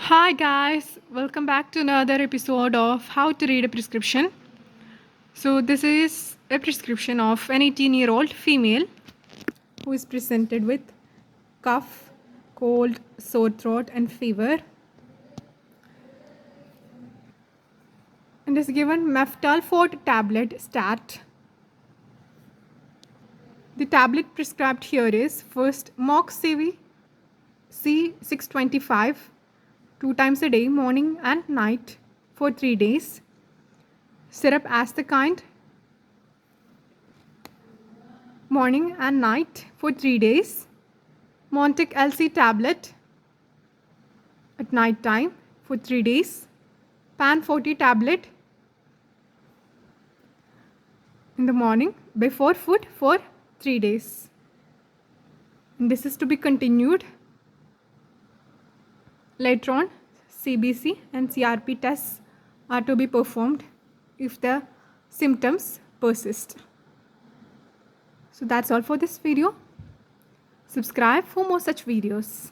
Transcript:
Hi guys, welcome back to another episode of How to Read a Prescription. So, this is a prescription of an 18-year-old female who is presented with cough, cold, sore throat, and fever, and is given Meftalfort tablet stat. The tablet prescribed here is first Moxevi C625 two times a day, morning and night, for 3 days. Syrup Asthakind, morning and night for 3 days. Montec LC tablet at night time for 3 days. Pan 40 tablet in the morning before food for 3 days. And this is to be continued later on. CBC and CRP tests are to be performed if the symptoms persist. So that's all for this video. Subscribe for more such videos.